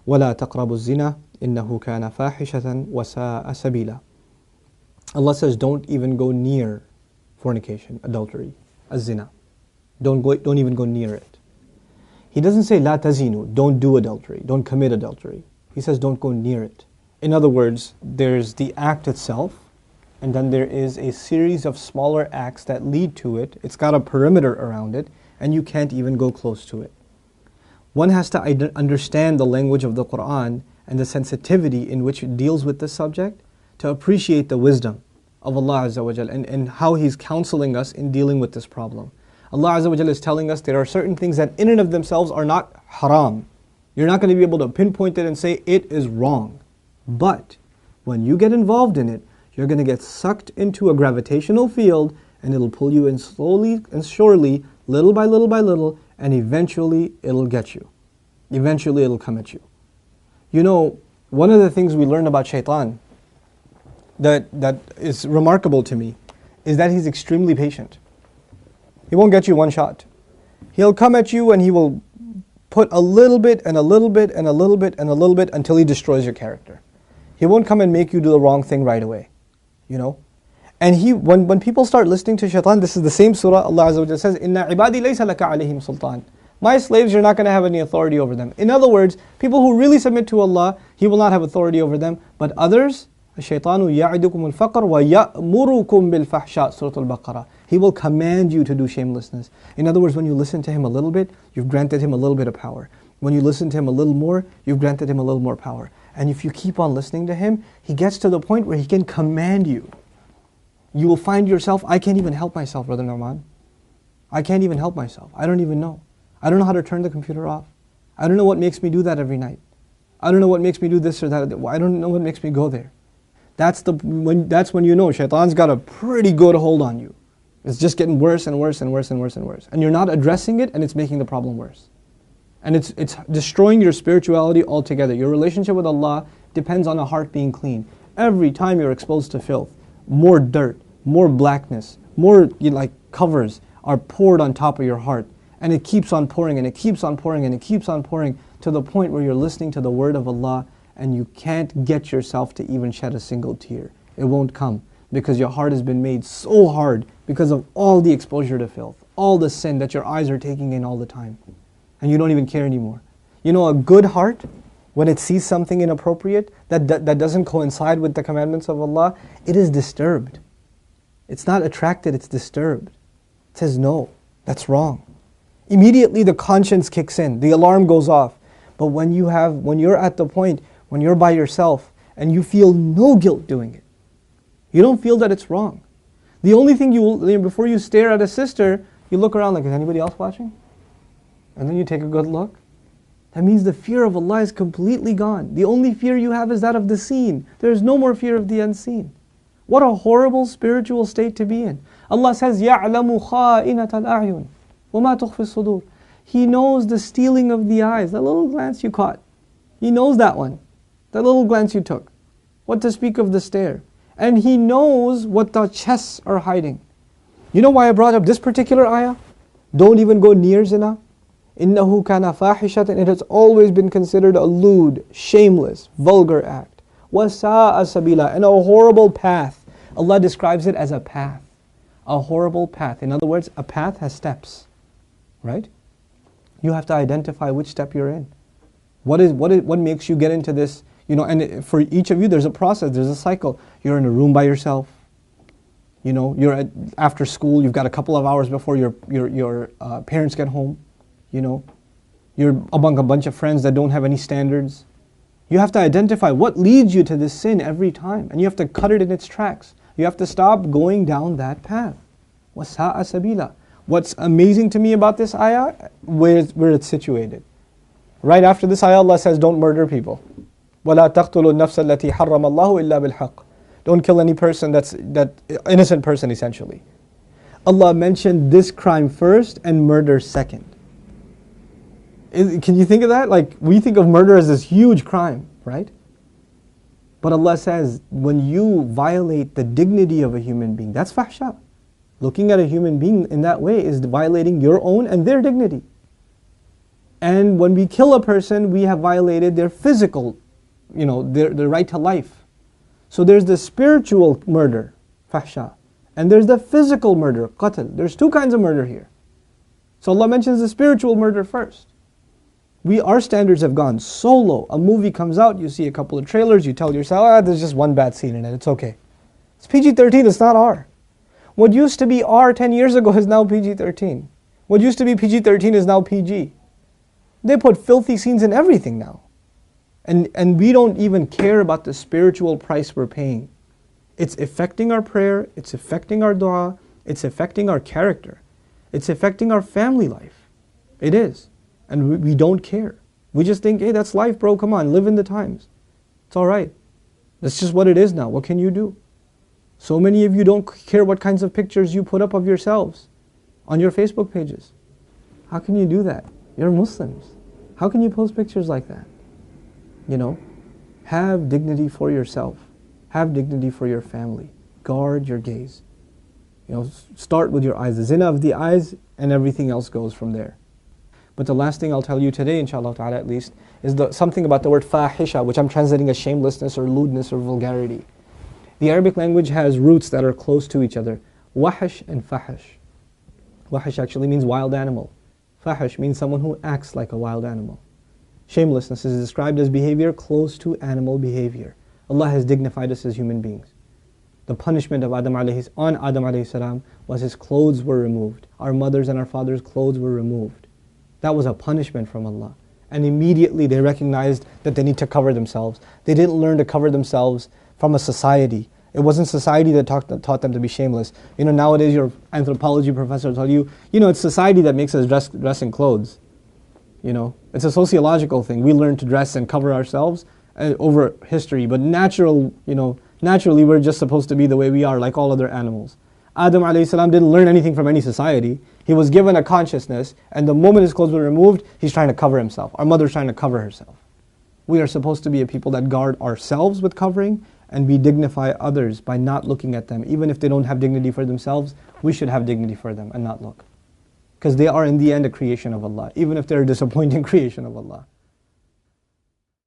وَلَا تَقْرَبُوا الزِّنَا إِنَّهُ كَانَ فَاحِشَةً وَسَاءَ سَبِيلًا. Allah says, don't even go near fornication, adultery, az-zina. Don't even go near it. He doesn't say la tazinu, don't do adultery, don't commit adultery. He says don't go near it. In other words, there's the act itself, and then there is a series of smaller acts that lead to it. It's got a perimeter around it, and you can't even go close to it. One has to understand the language of the Quran and the sensitivity in which it deals with this subject to appreciate the wisdom of Allah Azza wa Jal and how He's counseling us in dealing with this problem. Allah Azza wa Jal is telling us there are certain things that in and of themselves are not haram. You're not going to be able to pinpoint it and say it is wrong. But when you get involved in it, you're going to get sucked into a gravitational field, and it'll pull you in slowly and surely, little by little by little, and eventually it'll get you. Eventually it'll come at you. You know, one of the things we learn about shaitan that is remarkable to me is that he's extremely patient. He won't get you one shot. He'll come at you and he will put a little bit and a little bit and a little bit and a little bit until he destroys your character. He won't come and make you do the wrong thing right away. You know? And when people start listening to shaitan, this is the same surah, Allah Azza wa Jalla says, Inna ibadi laysa laka alayhim sultan. My slaves, you're not going to have any authority over them. In other words, people who really submit to Allah, He will not have authority over them. But others, الشَّيْطَانُ يَعِدُكُمُ الْفَقْرَ وَيَأْمُرُكُمْ بِالْفَحْشَاءِ Surah Al-Baqarah. He will command you to do shamelessness. In other words, when you listen to him a little bit, you've granted him a little bit of power. When you listen to him a little more, you've granted him a little more power. And if you keep on listening to him, he gets to the point where he can command you. You will find yourself, I can't even help myself, Brother Nouman. I can't even help myself. I don't even know. I don't know how to turn the computer off. I don't know what makes me do that every night. I don't know what makes me do this or that. I don't know what makes me go there. That's when you know shaitan's got a pretty good hold on you. It's just getting worse and worse and worse and worse and worse. And you're not addressing it, and it's making the problem worse. And it's destroying your spirituality altogether. Your relationship with Allah depends on a heart being clean. Every time you're exposed to filth, more dirt, more blackness, more covers are poured on top of your heart. And it keeps on pouring, and it keeps on pouring, and it keeps on pouring to the point where you're listening to the word of Allah and you can't get yourself to even shed a single tear. It won't come because your heart has been made so hard because of all the exposure to filth, all the sin that your eyes are taking in all the time. And you don't even care anymore. You know, a good heart, when it sees something inappropriate that doesn't coincide with the commandments of Allah, it is disturbed. It's not attracted, it's disturbed. It says, no, that's wrong. Immediately the conscience kicks in, the alarm goes off. But when you're at the point, when you're by yourself and you feel no guilt doing it, you don't feel that it's wrong. The only thing before you stare at a sister, you look around like, is anybody else watching? And then you take a good look. That means the fear of Allah is completely gone. The only fear you have is that of the seen. There is no more fear of the unseen. What a horrible spiritual state to be in. Allah says, يَعْلَمُ خَائِنَةَ الْأَعْيُنِ وَمَا تُخْفِي الصُّدُورِ. He knows the stealing of the eyes, that little glance you caught. He knows that one, that little glance you took. What to speak of the stare. And He knows what the chests are hiding. You know why I brought up this particular ayah? Don't even go near zina. إِنَّهُ كَانَ فَاحِشَةً. It has always been considered a lewd, shameless, vulgar act. وَسَاءَ سَبِيلًا. And a horrible path. Allah describes it as a path. A horrible path. In other words, a path has steps. Right? You have to identify which step you're in. What makes you get into this? You know, and for each of you, there's a process, there's a cycle. You're in a room by yourself. You know, you're after school. You've got a couple of hours before your parents get home. You know, you're among a bunch of friends that don't have any standards. You have to identify what leads you to this sin every time, and you have to cut it in its tracks. You have to stop going down that path. وَسَاءَ سَبِيلًا. What's amazing to me about this ayah, where it's situated. Right after this ayah, Allah says, don't murder people. وَلَا تَقْتُلُوا النَّفْسَ الَّتِي حَرَّمَ اللَّهُ إِلَّا بِالْحَقِّ. Don't kill any person that innocent person essentially. Allah mentioned this crime first and murder second. Can you think of that? Like, we think of murder as this huge crime, right? But Allah says, when you violate the dignity of a human being, that's fahsha. Looking at a human being in that way is violating your own and their dignity. And when we kill a person, we have violated their physical, their right to life. So there's the spiritual murder, fahsha, and there's the physical murder, qatl. There's two kinds of murder here. So Allah mentions the spiritual murder first. Our standards have gone so low. A movie comes out, you see a couple of trailers, you tell yourself, there's just one bad scene in it, it's okay. It's PG-13, it's not R. What used to be R 10 years ago is now PG-13. What used to be PG-13 is now PG. They put filthy scenes in everything now. And we don't even care about the spiritual price we're paying. It's affecting our prayer, it's affecting our dua, it's affecting our character. It's affecting our family life. It is. And we don't care. We just think, hey, that's life, bro, come on, live in the times. It's alright. That's just what it is now. What can you do? So many of you don't care what kinds of pictures you put up of yourselves on your Facebook pages. How can you do that? You're Muslims. How can you post pictures like that? Have dignity for yourself. Have dignity for your family. Guard your gaze. Start with your eyes. The zina of the eyes, and everything else goes from there. But the last thing I'll tell you today, inshallah ta'ala at least, is something about the word fahisha, which I'm translating as shamelessness or lewdness or vulgarity. The Arabic language has roots that are close to each other. Wahish and fahish. Wahish actually means wild animal. Fahish means someone who acts like a wild animal. Shamelessness is described as behavior close to animal behavior. Allah has dignified us as human beings. The punishment of Adam alayhi salam was his clothes were removed. Our mothers and our fathers' clothes were removed. That was a punishment from Allah. And immediately they recognized that they need to cover themselves. They didn't learn to cover themselves from a society. It wasn't society that taught them to be shameless. Nowadays your anthropology professor will tell you, it's society that makes us dress in clothes. It's a sociological thing. We learn to dress and cover ourselves over history. But naturally we're just supposed to be the way we are, like all other animals. Adam alayhi salam didn't learn anything from any society. He was given a consciousness, and the moment his clothes were removed, he's trying to cover himself. Our mother's trying to cover herself. We are supposed to be a people that guard ourselves with covering, and we dignify others by not looking at them. Even if they don't have dignity for themselves, we should have dignity for them and not look. Because they are in the end a creation of Allah, even if they're a disappointing creation of Allah.